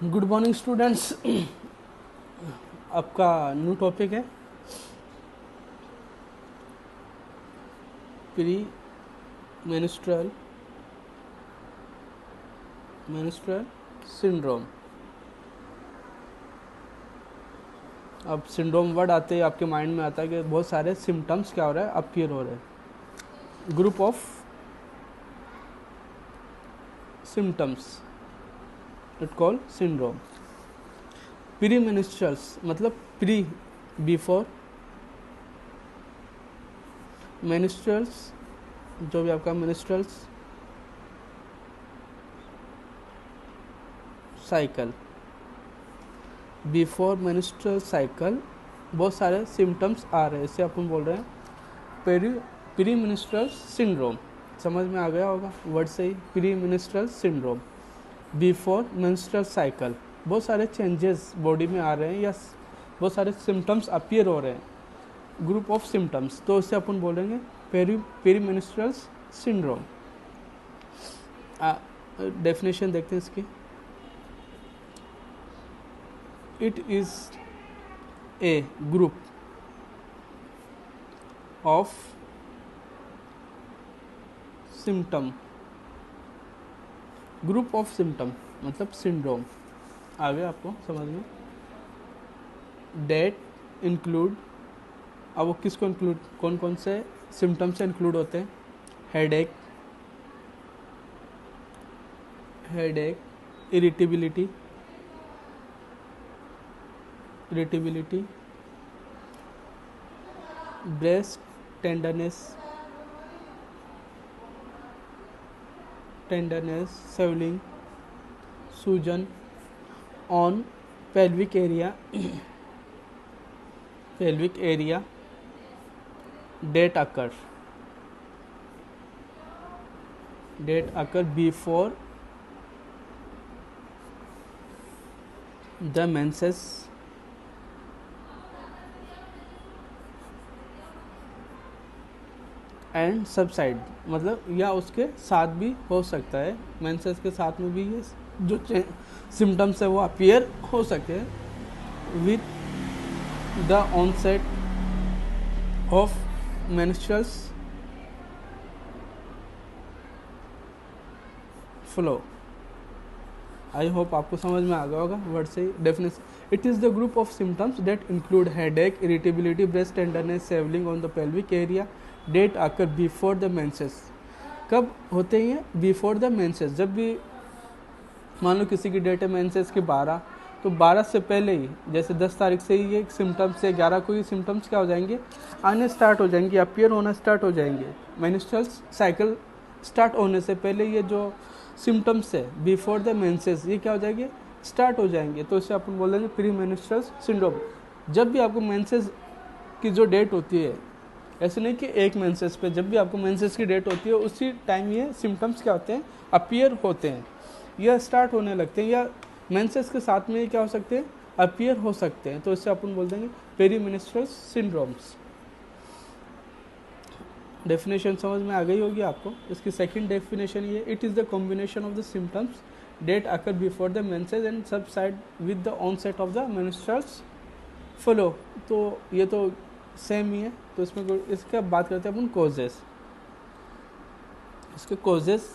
Good morning students. आपका new topic है pre menstrual syndrome. अब सिंड्रोम वर्ड आते ही आपके माइंड में आता है कि बहुत सारे सिम्टम्स क्या हो रहा है, अपीयर हो रहे हैं। Group of symptoms it call syndrome. Pre menstruals मतलब प्री, बिफोर, मेंस्ट्रुअल्स जो भी आपका menstruals cycle, before menstrual cycle बहुत सारे सिम्टम्स आ रहे हैं, इसे अपन बोल रहे हैं प्री मेंस्ट्रुअल सिंड्रोम। समझ में आ गया होगा वर्ड से ही, pre menstrual syndrome. Before menstrual cycle बहुत सारे चेंजेस बॉडी में आ रहे हैं या बहुत सारे सिम्टम्स अपीयर हो रहे हैं, ग्रुप ऑफ सिम्टम्स, तो इसे अपन बोलेंगे प्री मेंस्ट्रुअल सिंड्रोम। डेफिनेशन देखते हैं इसकी। It is a group of symptom, group of symptom मतलब सिंड्रोम। आ गया आपको समझ में। डेट इंक्लूड, अब वो किसको इंक्लूड, कौन कौन से सिम्टम से इंक्लूड होते हैं? Headache, irritability, breast tenderness, swelling, सूजन on pelvic area, that occur before the menses, and subside मतलब या उसके साथ भी हो सकता है, मेंसेस के साथ में भी ये जो सिम्टम्स है वो अपीयर हो सकते हैं with the onset of menstruals flow. I hope आपको समझ में आ गया होगा वर्ड से। Definition, it is the group of symptoms that include headache, irritability, breast tenderness, swelling on the pelvic area, that occur before the menses. कब होते हैं ये? Before the menses. जब भी मान लो किसी की डेट है मेंसेस की 12, तो 12 से पहले ही, जैसे 10 तारीख से ही ये सिम्टम्स से 11 को ये सिम्टम्स क्या हो जाएंगे, आने स्टार्ट हो जाएंगे, अपीयर होना स्टार्ट हो जाएंगे। मेंस्ट्रुअल साइकिल स्टार्ट होने से पहले ये जो सिम्टम्स है बिफोर द मेंसेस, ये क्या हो जाएंगे, स्टार्ट हो जाएंगे। तो इसे अपन बोलेंगे प्री मेंस्ट्रुअल सिंड्रोम। जब भी आपको मेंसेस की जो डेट होती है, ऐसे नहीं कि एक मेंसेस पे, जब भी आपको मेंसेस की डेट होती है उसी टाइम ये सिम्टम्स क्या होते हैं, अपीयर होते हैं या स्टार्ट होने लगते हैं, या मेंसेस के साथ में क्या हो सकते हैं, अपीयर हो सकते हैं। तो इससे अपन बोल देंगे पेरी मेंस्ट्रुअल सिंड्रोम्स। डेफिनेशन समझ में आ गई होगी आपको। इसकी सेकंड डेफिनेशन ये, it is the combination of the symptoms that occur before the menses and subside with the onset of the menstrual flow. तो ये तो सेम ही है। तो इसमें इसके अब बात करते हैं अपन कॉजेस। इसके कॉजेस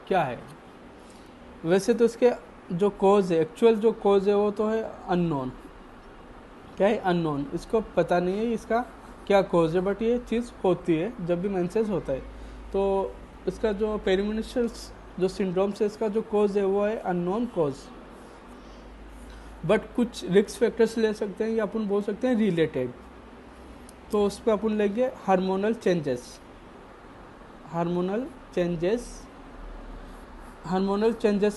क्या है? वैसे तो इसके जो कॉज है, एक्चुअल जो कॉज है वो तो है अननोन। क्या है? अननोन। इसको पता नहीं है इसका क्या कॉज है, बट ये चीज़ होती है जब भी मेंसेस होता है। तो इसका जो पेरीमेंस्ट्रुअल जो सिंड्रोम से इसका जो कॉज है वो है अननोन कॉज, बट कुछ रिस्क फैक्टर्स ले सकते हैं या अपन बोल सकते हैं रिलेटेड। तो उस पर अपन लेंगे हार्मोनल चेंजेस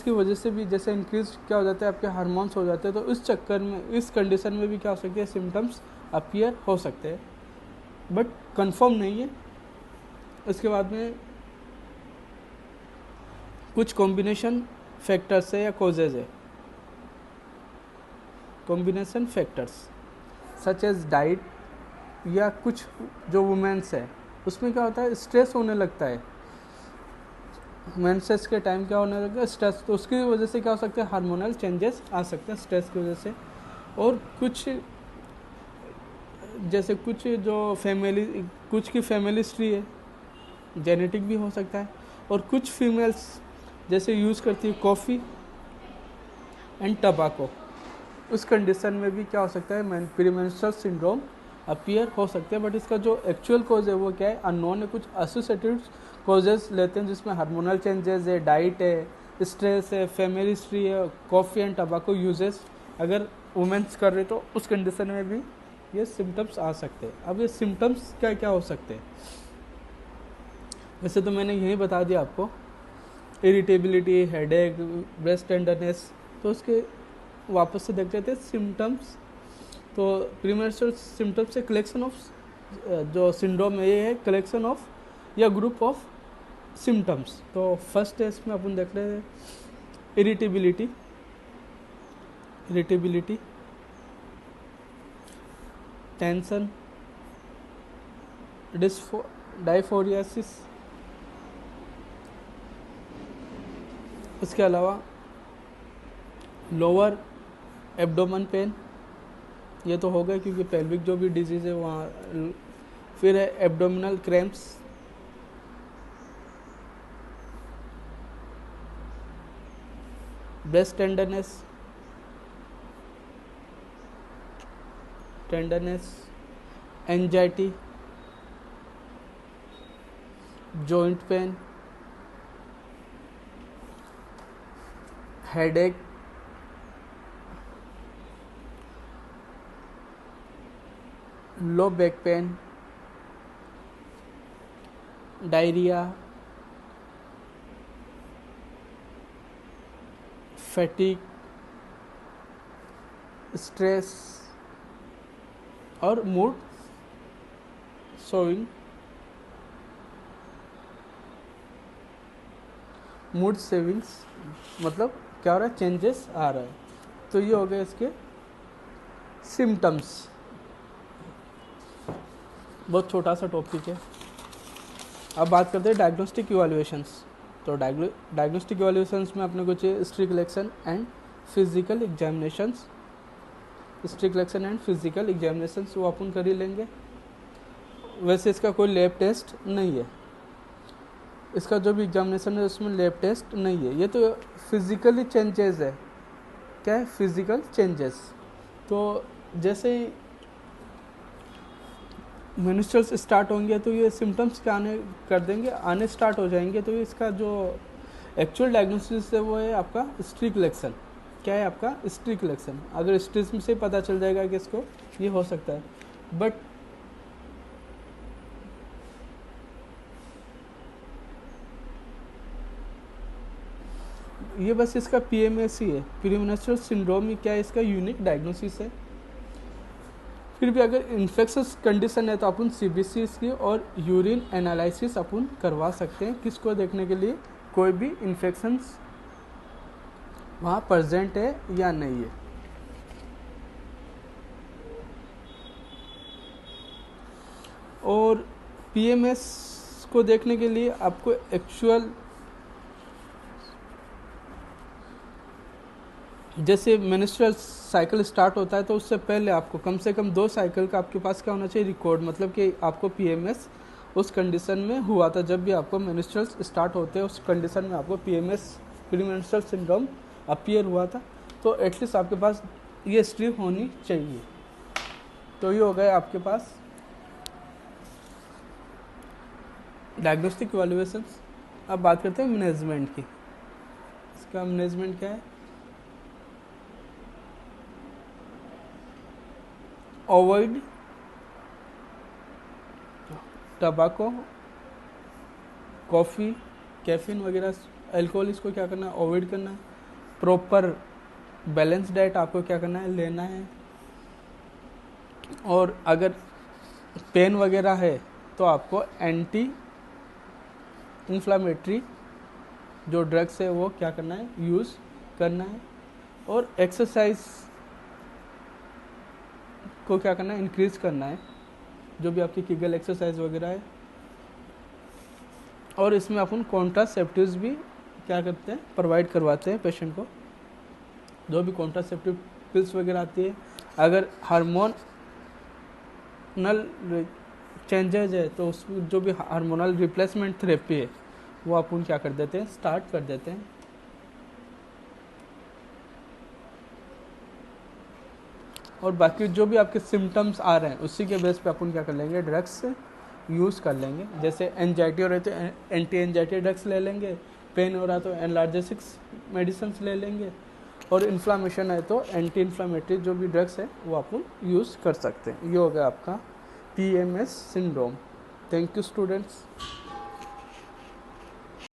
की वजह से भी जैसे इंक्रीज क्या हो जाता है, आपके हार्मोन्स हो जाते हैं। तो इस चक्कर में, इस कंडीशन में भी क्या हो सकती है, सिम्टम्स अपीयर हो सकते हैं, बट कंफर्म नहीं है। इसके बाद में कुछ कॉम्बिनेशन फैक्टर्स है या कॉजेज है। Combination factors such as diet, या कुछ जो वुमेन्स है उसमें क्या होता है, स्ट्रेस होने लगता है, मेंसेस के टाइम क्या होने लगा, स्ट्रेस, तो उसकी वजह से क्या हो सकता है, हार्मोनल चेंजेस आ सकते हैं स्ट्रेस की वजह से। और कुछ जैसे कुछ जो फैमिली, कुछ की फैमिली हिस्ट्री है, जेनेटिक भी हो सकता है। और कुछ फीमेल्स जैसे यूज़ करती है कॉफ़ी एंड टबाको, उस कंडीशन में भी क्या हो सकता है, प्रीमेंस्ट्रुअल सिंड्रोम अपीयर हो सकते हैं। बट इसका जो एक्चुअल कॉज है वो क्या है, अननोन है। कुछ एसोसिएटेड कॉजेज लेते हैं जिसमें हार्मोनल चेंजेस है, डाइट है, स्ट्रेस है, फैमिली हिस्ट्री है, कॉफ़ी एंड टबाको यूजेस अगर वुमेन्स कर रहे तो उस कंडीशन में भी ये सिम्टम्स आ सकते हैं। अब ये सिम्टम्स क्या क्या हो सकते हैं, वैसे तो मैंने यही बता दिया आपको, इरिटेबिलिटी, हेडेक, ब्रेस्ट टेंडरनेस। तो उसके वापस से देख लेते हैं सिम्टम्स। तो प्रीमेंस्ट्रुअल सिम्टम्स से कलेक्शन ऑफ, जो सिंड्रोम है ये है कलेक्शन ऑफ या ग्रुप ऑफ सिम्टम्स। तो फर्स्ट टेस्ट में अपन देख रहे हैं इरिटेबिलिटी, टेंशन, डाइफोरियासिस, इसके अलावा लोअर एब्डोमेन पेन, ये तो हो गया क्योंकि पेल्विक जो भी डिजीज़ है वहाँ। फिर है abdominal cramps, breast tenderness, anxiety, joint pain, headache, low back pain, diarrhoea, फैटिक, stress और मूड स्विंग, मूड स्विंग्स, मतलब क्या हो रहा है, चेंजेस आ रहा है। तो ये हो गए इसके सिम्टम्स। बहुत छोटा सा टॉपिक है। अब बात करते हैं डायग्नोस्टिक इवैल्यूएशंस। तो डायग्नोस्टिक इवैल्यूएशंस में अपने कुछ history collection and physical examinations, वो अपन कर ही लेंगे। वैसे इसका कोई लैब टेस्ट नहीं है, इसका जो भी एग्जामिनेशन है उसमें लैब टेस्ट नहीं है। ये तो फिजिकली चेंजेस है। क्या है, फिजिकल चेंजेस। तो जैसे ही मेंस्ट्रुअल्स स्टार्ट होंगे तो ये सिम्टम्स क्या आने स्टार्ट हो जाएंगे। तो इसका जो एक्चुअल डायग्नोसिस है वो है आपका हिस्ट्री कलेक्शन। क्या है आपका, हिस्ट्री कलेक्शन। अगर हिस्ट्री से पता चल जाएगा कि इसको ये हो सकता है, बट ये बस इसका PMS ही है, प्रीमेंस्ट्रुअल सिंड्रोम ही क्या है, इसका यूनिक डायग्नोसिस है। फिर भी अगर इन्फेक्शस कंडीशन है तो अपन CBC की और यूरिन एनालिसिस अपन करवा सकते हैं। किसको देखने के लिए, कोई भी इन्फेक्शंस वहाँ प्रेजेंट है या नहीं है। और PMS को देखने के लिए आपको एक्चुअल, जैसे मेंस्ट्रुअल साइकिल स्टार्ट होता है तो उससे पहले आपको कम से कम 2 साइकिल का आपके पास क्या होना चाहिए, रिकॉर्ड। मतलब कि आपको PMS उस कंडीशन में हुआ था, जब भी आपको मेंस्ट्रुअल्स स्टार्ट होते हैं उस कंडीशन में आपको PMS, प्रीमेंस्ट्रुअल सिंड्रोम अपीयर हुआ था। तो एटलीस्ट आपके पास ये हिस्ट्री होनी चाहिए। तो ये हो गया आपके पास डायग्नोस्टिक इवैल्यूएशंस। अब बात करते हैं मैनेजमेंट की। इसका मैनेजमेंट क्या है, अवॉइड टबाको, कॉफ़ी, कैफीन वगैरह, अल्कोहल, इसको क्या करना है, अवॉइड करना है। प्रॉपर बैलेंस डाइट आपको क्या करना है, लेना है। और अगर पेन वगैरह है तो आपको एंटी इन्फ्लामेटरी जो ड्रग्स है वो क्या करना है, यूज़ करना है। और एक्सरसाइज को क्या करना है, इंक्रीज करना है, जो भी आपकी कीगल एक्सरसाइज वगैरह है। और इसमें अपन कॉन्ट्रासेप्टिव्स भी क्या करते हैं, प्रोवाइड करवाते हैं पेशेंट को। जो भी कॉन्ट्रासेप्टिव पिल्स वगैरह आती है, अगर हार्मोनल चेंजेज है तो उस जो भी हार्मोनल रिप्लेसमेंट थेरेपी है वो अपन क्या कर देते हैं, स्टार्ट कर देते हैं। और बाकी जो भी आपके सिम्टम्स आ रहे हैं उसी के बेस पे अपन क्या कर लेंगे, ड्रग्स यूज़ कर लेंगे। जैसे एंजाइटी हो रही तो एंटी एंजाइटी ड्रग्स ले लेंगे, पेन हो रहा तो एनाल्जेसिक्स मेडिसिन ले लेंगे, और इन्फ्लामेशन है तो एंटी इन्फ्लामेटरी जो भी ड्रग्स है वो अपन यूज़ कर सकते हैं। ये हो गया आपका PMS syndrome. Thank you students.